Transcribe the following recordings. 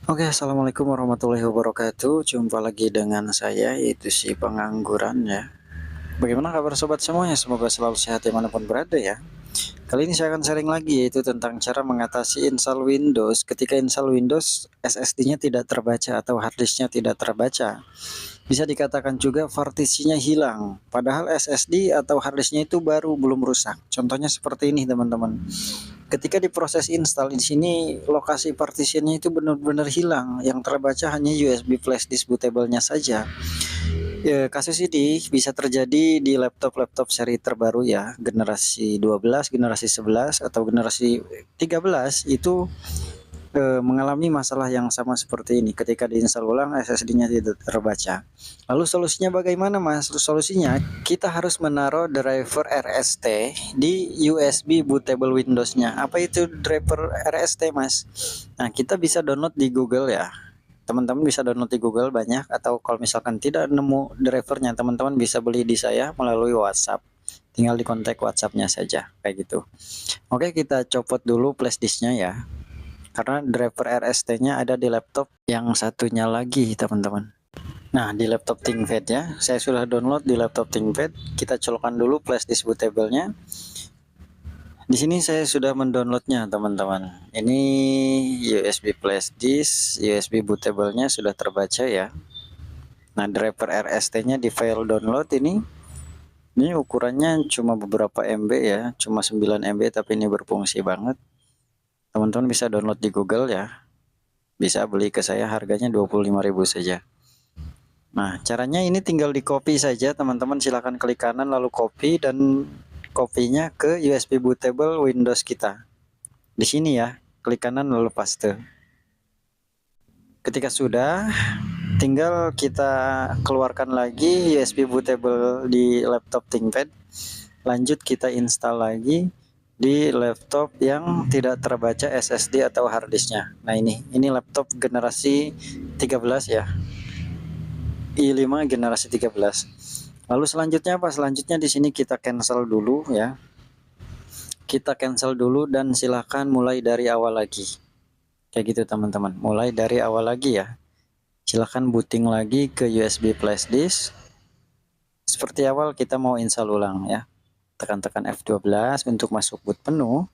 Oke, assalamualaikum warahmatullahi wabarakatuh. Jumpa lagi dengan saya, yaitu si pengangguran ya. Bagaimana kabar sobat semuanya? Semoga selalu sehat dimanapun berada ya. Kali ini saya akan sharing lagi, yaitu tentang cara mengatasi install Windows ketika install Windows SSD-nya tidak terbaca atau harddisknya tidak terbaca. Bisa dikatakan juga partisinya hilang, padahal SSD atau harddisknya itu baru, belum rusak. Contohnya seperti ini teman-teman. Ketika diproses install di sini, lokasi partitionnya itu benar-benar hilang. Yang terbaca hanya USB flash disk bootable-nya saja. Ya, kasus ini bisa terjadi di laptop-laptop seri terbaru ya, generasi 12, generasi 11 atau generasi 13 itu mengalami masalah yang sama seperti ini. Ketika diinstal ulang SSD-nya tidak terbaca. Lalu solusinya bagaimana, Mas? Solusinya kita harus menaruh driver RST di USB bootable Windows-nya. Apa itu driver RST, Mas? Nah, kita bisa download di Google ya. Teman-teman bisa download di Google banyak, atau kalau misalkan tidak nemu drivernya, teman-teman bisa beli di saya melalui WhatsApp. Tinggal di kontak WhatsApp-nya saja kayak gitu. Oke, kita copot dulu flash disk-nya ya. Karena driver RST-nya ada di laptop yang satunya lagi, teman-teman. Nah, di laptop ThinkPad ya, saya sudah download di laptop ThinkPad. Kita colokkan dulu flash disk bootable-nya. Di sini saya sudah mendownloadnya, teman-teman. Ini USB flash disk, USB bootable-nya sudah terbaca ya. Nah, driver RST-nya di file download ini ukurannya cuma beberapa MB ya, cuma 9 MB, tapi ini berfungsi banget. Teman-teman bisa download di Google ya. Bisa beli ke saya, harganya 25.000 saja. Nah, caranya ini tinggal di copy saja, teman-teman. Silahkan klik kanan lalu copy, dan copy-nya ke USB bootable Windows kita. Di sini ya, klik kanan lalu paste. Ketika sudah, tinggal kita keluarkan lagi USB bootable di laptop ThinkPad. Lanjut kita install lagi di laptop yang tidak terbaca SSD atau harddisknya. Nah, ini laptop generasi 13 ya. i5 generasi 13. Lalu selanjutnya apa? Selanjutnya di sini kita cancel dulu ya. Kita cancel dulu dan silahkan mulai dari awal lagi. Kayak gitu teman-teman. Mulai dari awal lagi ya. Silahkan booting lagi ke USB flash disk. Seperti awal kita mau install ulang ya. Tekan-tekan F12 untuk masuk boot penuh.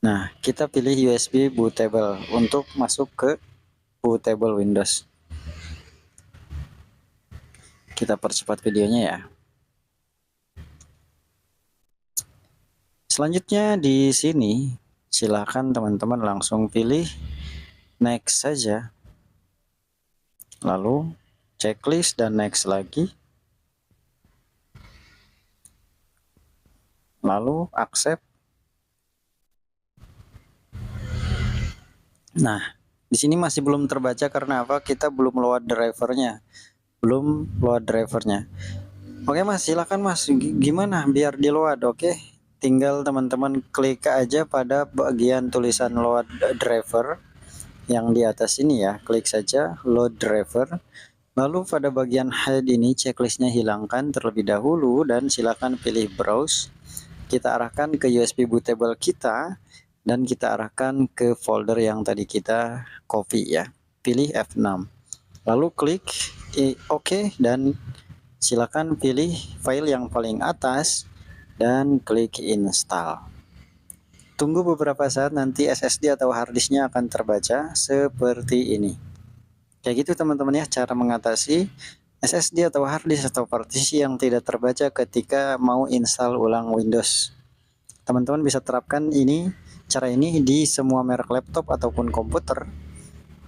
Nah, kita pilih USB bootable untuk masuk ke bootable Windows. Kita percepat videonya ya. Selanjutnya di sini silakan teman-teman langsung pilih next saja. Lalu checklist dan next lagi. Lalu accept. Nah, di sini masih belum terbaca karena apa? Kita belum load drivernya. Oke Mas, silakan Mas. Gimana biar di load? Oke. Tinggal teman-teman klik aja pada bagian tulisan load driver yang di atas ini ya. Klik saja load driver. Lalu pada bagian hide ini checklistnya hilangkan terlebih dahulu dan silakan pilih browse. Kita arahkan ke USB bootable kita dan kita arahkan ke folder yang tadi kita copy ya. Pilih F6. Lalu klik OK dan silakan pilih file yang paling atas dan klik install. Tunggu beberapa saat, nanti SSD atau harddisknya akan terbaca seperti ini. Kayak gitu teman-teman ya, cara mengatasi SSD atau harddisk atau partisi yang tidak terbaca ketika mau install ulang Windows. Teman-teman bisa terapkan cara ini di semua merek laptop ataupun komputer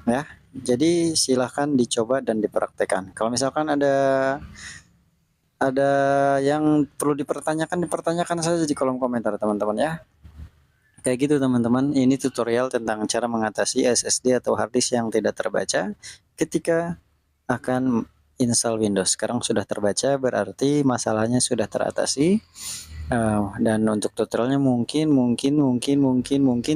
ya. Jadi silahkan dicoba dan dipraktekkan. Kalau misalkan ada yang perlu dipertanyakan saja di kolom komentar teman-teman ya. Kayak gitu teman-teman, ini tutorial tentang cara mengatasi SSD atau harddisk yang tidak terbaca ketika akan install Windows. Sekarang sudah terbaca, berarti masalahnya sudah teratasi. Dan untuk tutorialnya mungkin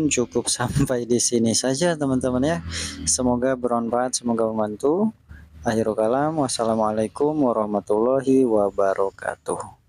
cukup sampai di sini saja teman-teman ya. Semoga bermanfaat, semoga membantu. Akhirul kalam, wassalamualaikum warahmatullahi wabarakatuh.